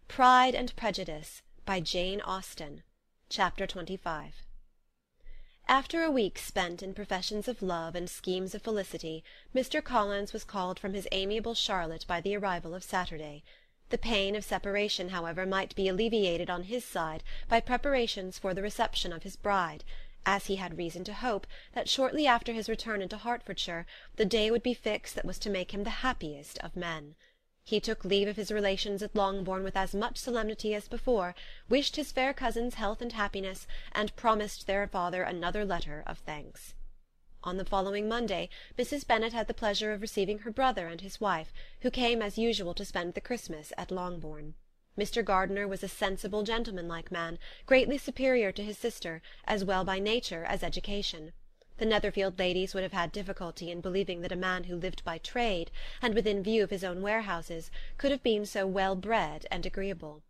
Pride and Prejudice, by Jane Austen. Chapter 25. After a week spent in professions of love and schemes of felicity, Mr. Collins was called from his amiable Charlotte by the arrival of Saturday. The pain of separation, however, might be alleviated on his side by preparations for the reception of his bride, as he had reason to hope that shortly after his return into Hertfordshire the day would be fixed that was to make him the happiest of men. He took leave of his relations at Longbourn with as much solemnity as before, wished his fair cousins health and happiness, and promised their father another letter of thanks. On the following Monday, Mrs. Bennet had the pleasure of receiving her brother and his wife, who came as usual to spend the Christmas at Longbourn. Mr. Gardiner was a sensible, gentlemanlike man, greatly superior to his sister, as well by nature as education. The Netherfield ladies would have had difficulty in believing that a man who lived by trade, and within view of his own warehouses, could have been so well bred and agreeable.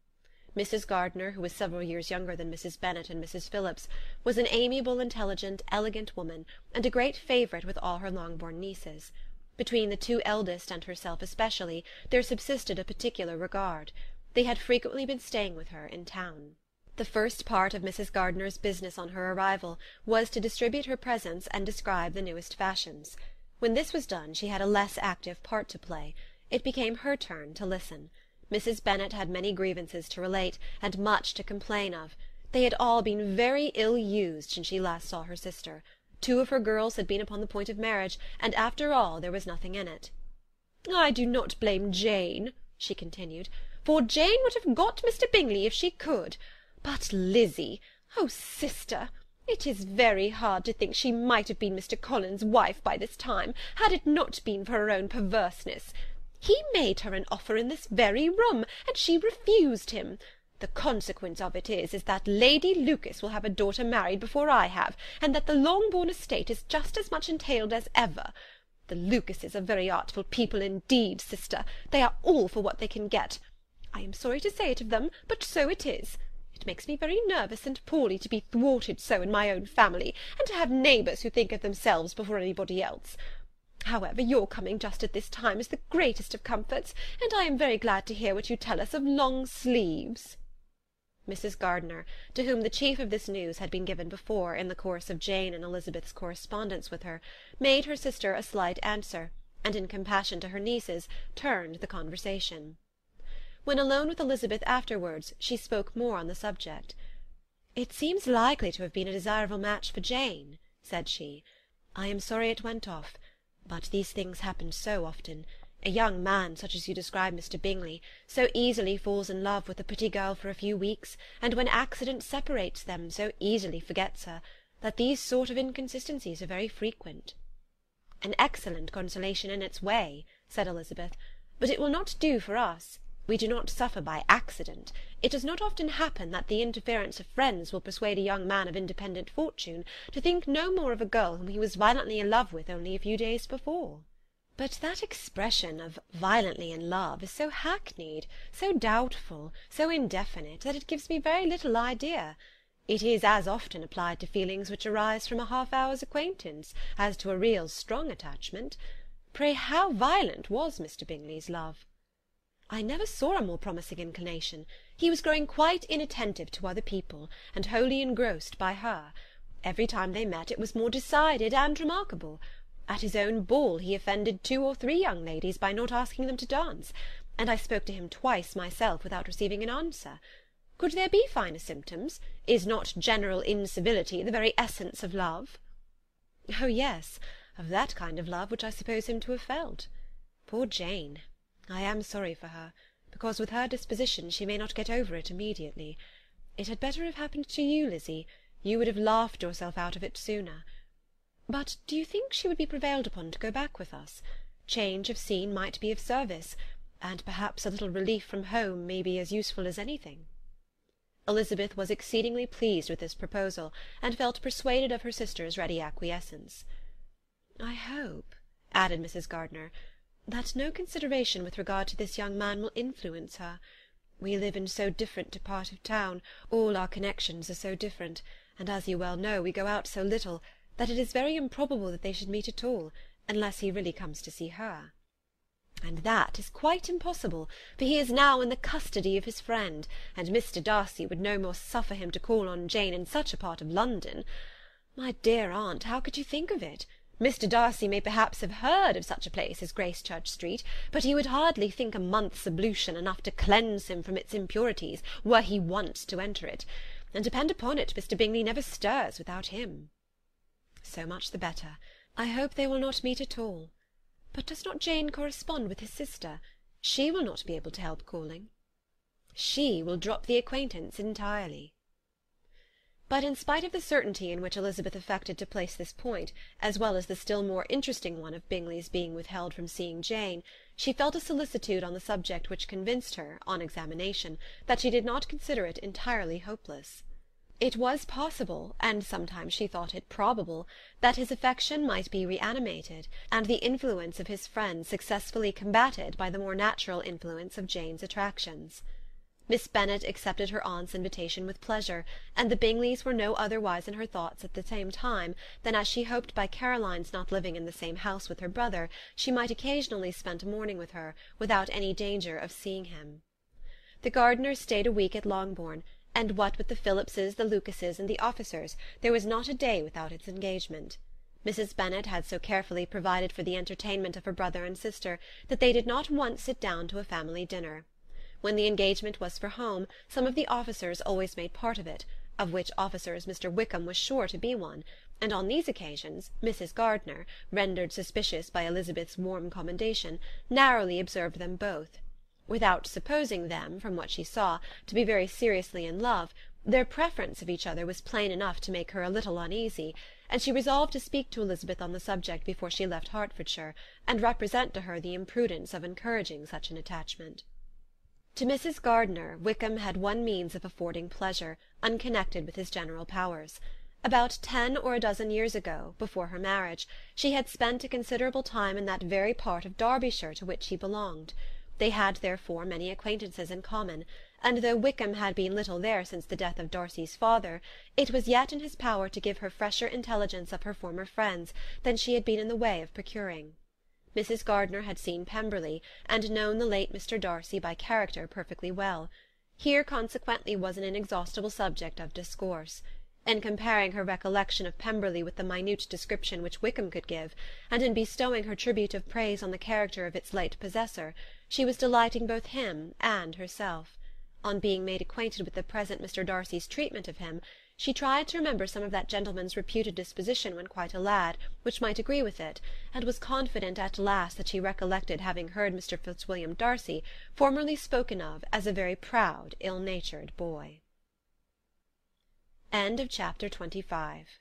Mrs. Gardiner, who was several years younger than Mrs. Bennet and Mrs. Phillips, was an amiable, intelligent, elegant woman, and a great favourite with all her Longbourn nieces. Between the two eldest and herself especially there subsisted a particular regard. They had frequently been staying with her in town. The first part of Mrs. Gardiner's business on her arrival was to distribute her presents and describe the newest fashions. When this was done she had a less active part to play. It became her turn to listen. Mrs. Bennet had many grievances to relate, and much to complain of. They had all been very ill used since she last saw her sister. 2 of her girls had been upon the point of marriage, and after all there was nothing in it. "I do not blame Jane," she continued, "for Jane would have got Mr. Bingley if she could. But Lizzie, oh, sister, it is very hard to think she might have been Mr. Collins's wife by this time, had it not been for her own perverseness. He made her an offer in this very room, and she refused him. The consequence of it is that Lady Lucas will have a daughter married before I have, and that the Longbourn estate is just as much entailed as ever. The Lucases are very artful people indeed, sister. They are all for what they can get. I am sorry to say it of them, but so it is. It makes me very nervous and poorly to be thwarted so in my own family, and to have neighbours who think of themselves before anybody else. However, your coming just at this time is the greatest of comforts, and I am very glad to hear what you tell us of long sleeves." Mrs. Gardiner, to whom the chief of this news had been given before, in the course of Jane and Elizabeth's correspondence with her, made her sister a slight answer, and in compassion to her nieces turned the conversation. When alone with Elizabeth afterwards, she spoke more on the subject. "It seems likely to have been a desirable match for Jane," said she. "I am sorry it went off, but these things happen so often. A young man, such as you describe Mr. Bingley, so easily falls in love with a pretty girl for a few weeks, and when accident separates them, so easily forgets her, that these sort of inconsistencies are very frequent." "An excellent consolation in its way," said Elizabeth, "but it will not do for us. We do not suffer by accident. It does not often happen that the interference of friends will persuade a young man of independent fortune to think no more of a girl whom he was violently in love with only a few days before." "But that expression of violently in love is so hackneyed, so doubtful, so indefinite, that it gives me very little idea. It is as often applied to feelings which arise from a half-hour's acquaintance as to a real strong attachment. Pray, how violent was Mr. Bingley's love?" "I never saw a more promising inclination. He was growing quite inattentive to other people, and wholly engrossed by her. Every time they met it was more decided and remarkable. At his own ball he offended 2 or 3 young ladies by not asking them to dance, and I spoke to him twice myself without receiving an answer. Could there be finer symptoms? Is not general incivility the very essence of love?" "Oh, yes, of that kind of love which I suppose him to have felt. Poor Jane! I am sorry for her, because with her disposition she may not get over it immediately. It had better have happened to you, Lizzie. You would have laughed yourself out of it sooner. But do you think she would be prevailed upon to go back with us? Change of scene might be of service, and perhaps a little relief from home may be as useful as anything." Elizabeth was exceedingly pleased with this proposal, and felt persuaded of her sister's ready acquiescence. "I hope," added Mrs. Gardiner, "that no consideration with regard to this young man will influence her. We live in so different a part of town, all our connections are so different, and as you well know, we go out so little, that it is very improbable that they should meet at all, unless he really comes to see her." And that is quite impossible, for he is now in the custody of his friend, and Mr. Darcy would no more suffer him to call on Jane in such a part of London. My dear aunt, how could you think of it? Mr. Darcy may perhaps have heard of such a place as Gracechurch Street, but he would hardly think a month's ablution enough to cleanse him from its impurities, were he once to enter it. And depend upon it, Mr. Bingley never stirs without him. So much the better. I hope they will not meet at all. But does not Jane correspond with his sister? She will not be able to help calling. She will drop the acquaintance entirely. But in spite of the certainty in which Elizabeth affected to place this point, as well as the still more interesting one of Bingley's being withheld from seeing Jane, she felt a solicitude on the subject which convinced her, on examination, that she did not consider it entirely hopeless. It was possible, and sometimes she thought it probable, that his affection might be reanimated, and the influence of his friends successfully combated by the more natural influence of Jane's attractions. Miss Bennet accepted her aunt's invitation with pleasure, and the Bingleys were no otherwise in her thoughts at the same time than as she hoped by Caroline's not living in the same house with her brother she might occasionally spend a morning with her, without any danger of seeing him. The Gardiners stayed a week at Longbourn, and what with the Phillipses, the Lucases, and the officers, there was not a day without its engagement. Mrs. Bennet had so carefully provided for the entertainment of her brother and sister that they did not once sit down to a family dinner. When the engagement was for home, some of the officers always made part of it, of which officers Mr. Wickham was sure to be one, and on these occasions Mrs. Gardiner, rendered suspicious by Elizabeth's warm commendation, narrowly observed them both. Without supposing them, from what she saw, to be very seriously in love, their preference of each other was plain enough to make her a little uneasy, and she resolved to speak to Elizabeth on the subject before she left Hertfordshire, and represent to her the imprudence of encouraging such an attachment. To Mrs. Gardiner, Wickham had one means of affording pleasure, unconnected with his general powers. About 10 or a dozen years ago, before her marriage, she had spent a considerable time in that very part of Derbyshire to which he belonged. They had therefore many acquaintances in common, and though Wickham had been little there since the death of Darcy's father, it was yet in his power to give her fresher intelligence of her former friends than she had been in the way of procuring. Mrs. Gardiner had seen Pemberley, and known the late Mr. Darcy by character perfectly well. Here consequently was an inexhaustible subject of discourse. In comparing her recollection of Pemberley with the minute description which Wickham could give, and in bestowing her tribute of praise on the character of its late possessor, she was delighting both him and herself. On being made acquainted with the present Mr. Darcy's treatment of him, she tried to remember some of that gentleman's reputed disposition when quite a lad, which might agree with it, and was confident at last that she recollected having heard Mr. Fitzwilliam Darcy formerly spoken of as a very proud, ill-natured boy. Chapter 25